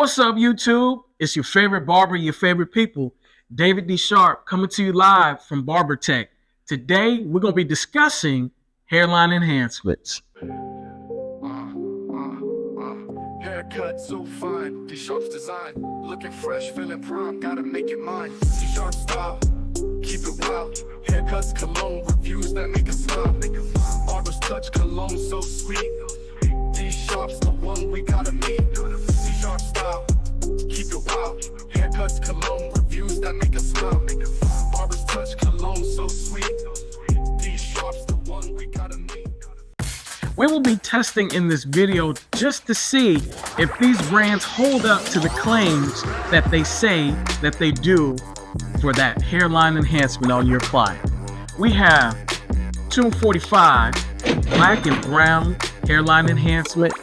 What's up, YouTube? It's your favorite barber, your favorite people, David D. Sharp, coming to you live from Barber Tech. Today, we're going to be discussing hairline enhancements. Haircut so fine, D Sharp's design, looking fresh, feeling prime, gotta make it mine. D Sharp style, keep it wild. Haircuts, cologne, reviews that make us smile. Barber's touch, cologne so sweet. D Sharp's the one we gotta meet. D Sharp style, keep it wild. Haircuts, cologne, reviews that make us smile. Barber's touch, cologne so sweet. D Sharp's the one we gotta meet. We will be testing in this video just to see if these brands hold up to the claims that they say that they do for that hairline enhancement on your client. We have 245 black and brown hairline enhancement.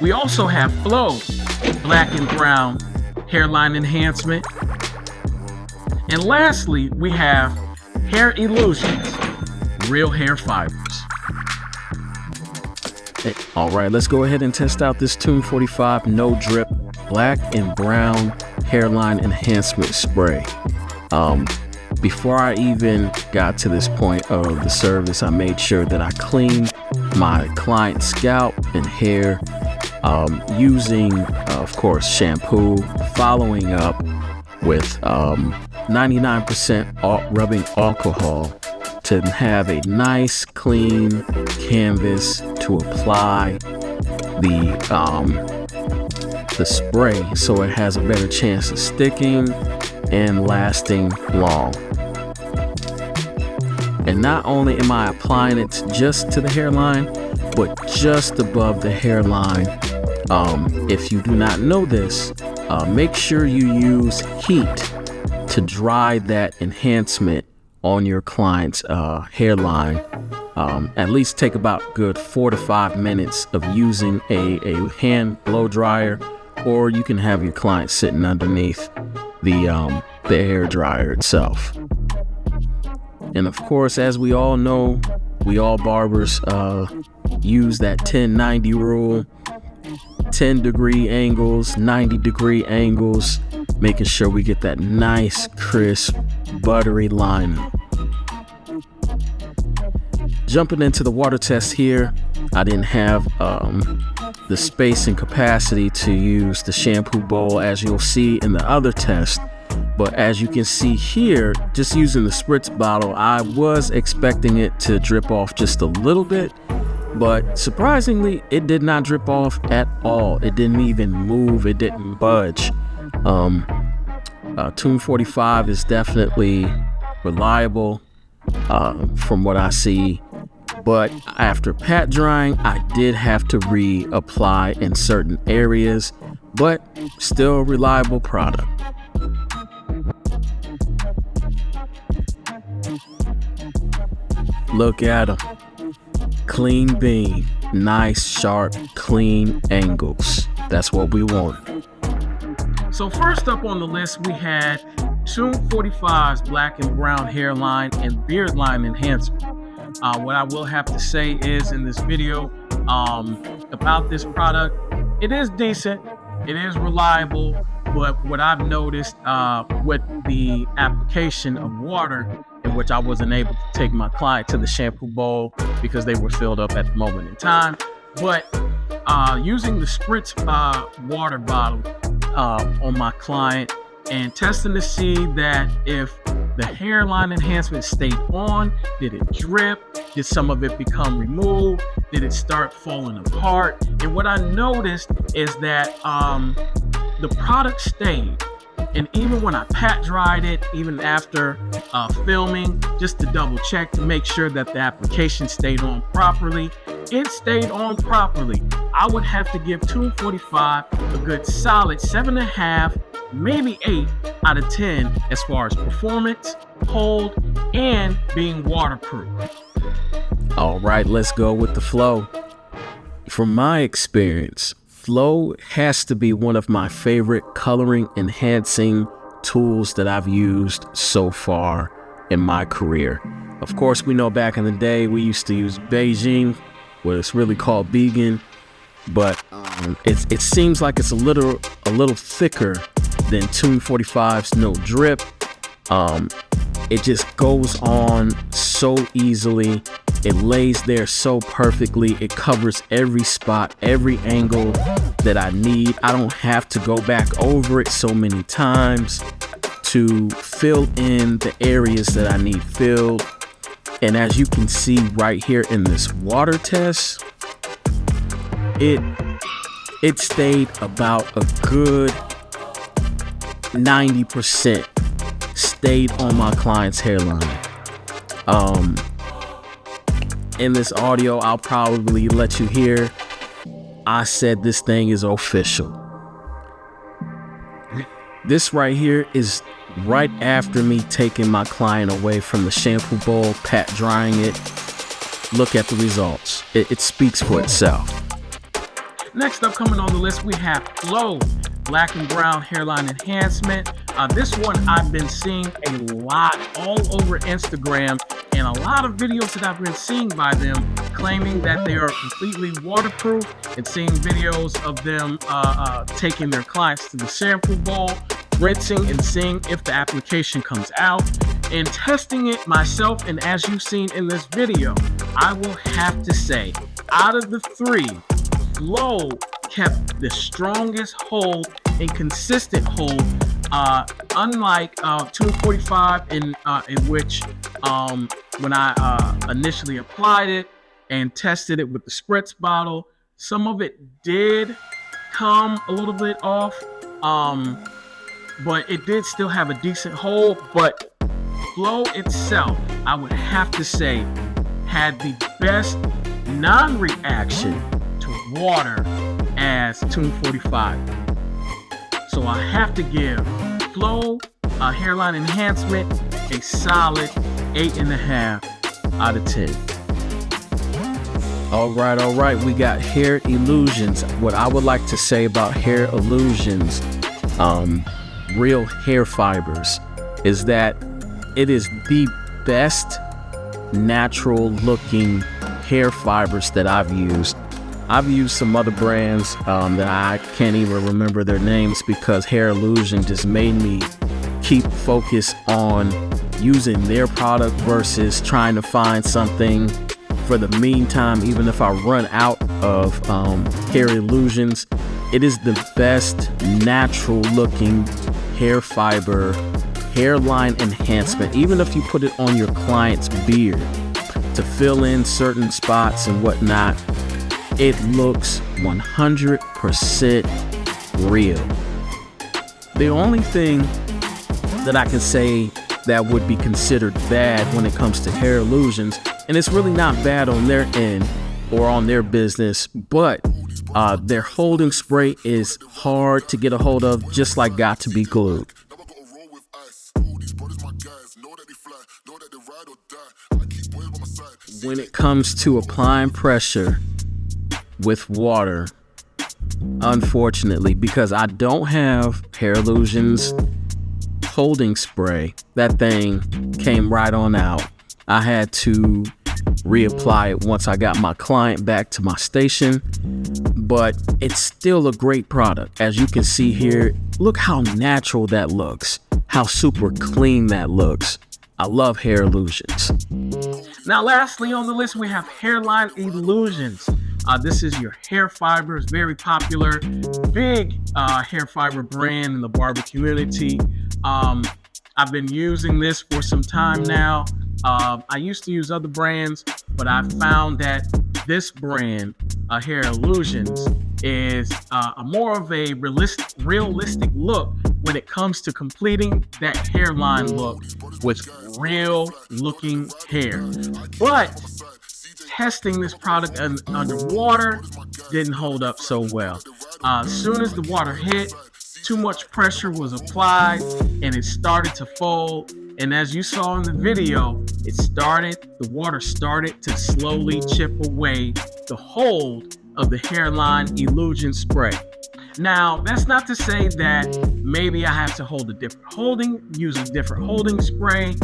We also have Flow black and brown hairline enhancement. And lastly, we have Hair Illusions real hair fibers. All right, let's go ahead and test out this 245 no drip black and brown hairline enhancement spray. Before I even got to this point of the service, I made sure that I cleaned my client's scalp and hair using, of course, shampoo, following up with 99% rubbing alcohol to have a nice clean canvas to apply the spray so it has a better chance of sticking and lasting long. And not only am I applying it just to the hairline, but just above the hairline. If you do not know this, make sure you use heat to dry that enhancement on your client's hairline. At least take about good 4 to 5 minutes of using a hand blow dryer, or you can have your client sitting underneath the hair dryer itself. And of course, as we all know, we all barbers use that 10-90 rule, 10-degree angles, 90-degree angles, making sure we get that nice, crisp, buttery lineup. Jumping into the water test here, I didn't have the space and capacity to use the shampoo bowl as you'll see in the other test. But as you can see here, just using the spritz bottle, I was expecting it to drip off just a little bit, but surprisingly, it did not drip off at all. It didn't even move, it didn't budge. 245 is definitely reliable from what I see, but after pat drying, I did have to reapply in certain areas, but still a reliable product. Look at them. Clean beam, nice, sharp, clean angles. That's what we want. So first up on the list, we had 245's black and brown hairline and beard line enhancer. What I will have to say is in this video about this product, it is decent, it is reliable, but what I've noticed with the application of water, in which I wasn't able to take my client to the shampoo bowl because they were filled up at the moment in time, but using the spritz water bottle on my client and testing to see that if the hairline enhancement stayed on, did it drip, did some of it become removed, did it start falling apart. And what I noticed is that the product stayed. And even when I pat dried it, even after filming, just to double check to make sure that the application stayed on properly, it stayed on properly. I would have to give 245 a good solid 7.5, maybe 8 out of 10 as far as performance, hold, and being waterproof. All right, let's go with the Flow. From my experience, Flow has to be one of my favorite coloring enhancing tools that I've used so far in my career. Of course, we know back in the day we used to use Beijing, what it's really called Vegan, but it seems like it's a little thicker than Tune 45's No Drip. It just goes on so easily. It lays there so perfectly. It covers every spot, every angle that I need. I don't have to go back over it so many times to fill in the areas that I need filled. And as you can see right here in this water test, it stayed about a good 90% stayed on my client's hairline. In this audio, I'll probably let you hear I said this thing is official. This right here is right after me taking my client away from the shampoo bowl, pat drying it. Look at the results. It speaks for itself. Next up, coming on the list, we have Flow Black and Brown Hairline Enhancement. This one I've been seeing a lot all over Instagram, and a lot of videos that I've been seeing by them claiming that they are completely waterproof, and seeing videos of them taking their clients to the shampoo bowl, rinsing and seeing if the application comes out, and testing it myself. And as you've seen in this video, I will have to say, out of the three, Flow kept the strongest hold and consistent hold, unlike Tune 45, in which when I initially applied it and tested it with the spritz bottle, some of it did come a little bit off, but it did still have a decent hold. But Flow itself, I would have to say, had the best non-reaction to water as Tune 45. So I have to give Flow Hairline Enhancement a solid 8.5 out of 10. All right. We got Hair Illusions. What I would like to say about Hair Illusions, real hair fibers, is that it is the best natural looking hair fibers that I've used. I've used some other brands that I can't even remember their names, because Hair Illusion just made me keep focus on using their product versus trying to find something for the meantime. Even if I run out of Hair Illusions, it is the best natural looking hair fiber hairline enhancement. Even if you put it on your client's beard to fill in certain spots and whatnot, it looks 100% real. The only thing that I can say that would be considered bad when it comes to Hair Illusions, and it's really not bad on their end or on their business, but their holding spray is hard to get a hold of, just like Got to Be Glued. When it comes to applying pressure with water, unfortunately, because I don't have Hair Illusions holding spray, that thing came right on out. I had to reapply it once I got my client back to my station, but it's still a great product. As you can see here, look how natural that looks, how super clean that looks. I love Hair Illusions. Now, lastly on the list, we have Hairline Illusions. This is your hair fibers, very popular, big hair fiber brand in the barber community. I've been using this for some time now. I used to use other brands, but I found that this brand, Hair Illusions, is a more of a realistic look when it comes to completing that hairline look with real looking hair. But testing this product underwater didn't hold up so well. As soon as the water hit, too much pressure was applied and it started to fold. And as you saw in the video, the water started to slowly chip away the hold of the Hairline Illusion spray. Now, that's not to say that maybe I have to use a different holding spray.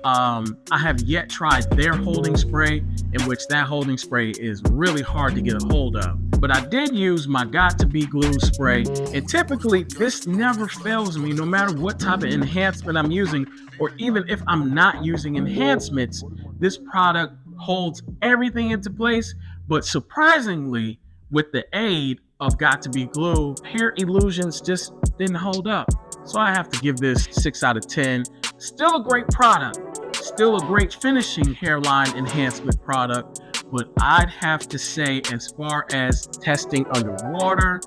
I have yet tried their holding spray, in which that holding spray is really hard to get a hold of. But I did use my Got to Be Glue spray, and typically this never fails me no matter what type of enhancement I'm using, or even if I'm not using enhancements, this product holds everything into place. But surprisingly, with the aid of Got to Be Glue, hair illusions just didn't hold up. So I have to give this 6 out of 10. Still a great product, still a great finishing hairline enhancement product, but I'd have to say, as far as testing underwater,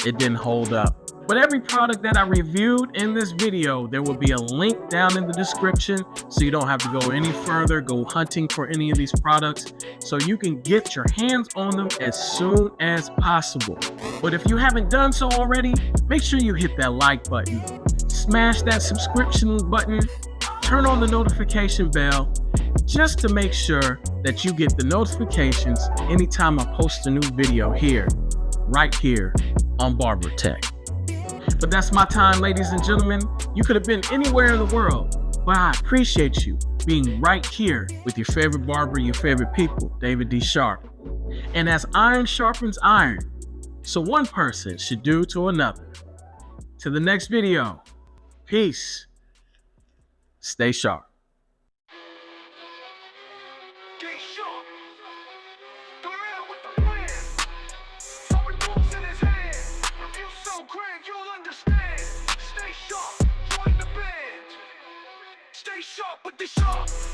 it didn't hold up. But every product that I reviewed in this video, there will be a link down in the description, so you don't have to go any further, go hunting for any of these products, so you can get your hands on them as soon as possible. But if you haven't done so already, make sure you hit that like button, smash that subscription button, turn on the notification bell, just to make sure that you get the notifications anytime I post a new video here, right here on Barber Tech. But that's my time, ladies and gentlemen. You could have been anywhere in the world, but I appreciate you being right here with your favorite barber, your favorite people, David D. Sharp. And as iron sharpens iron, so one person should do to another. To the next video, peace. Stay sharp. Stay sharp with the sharp.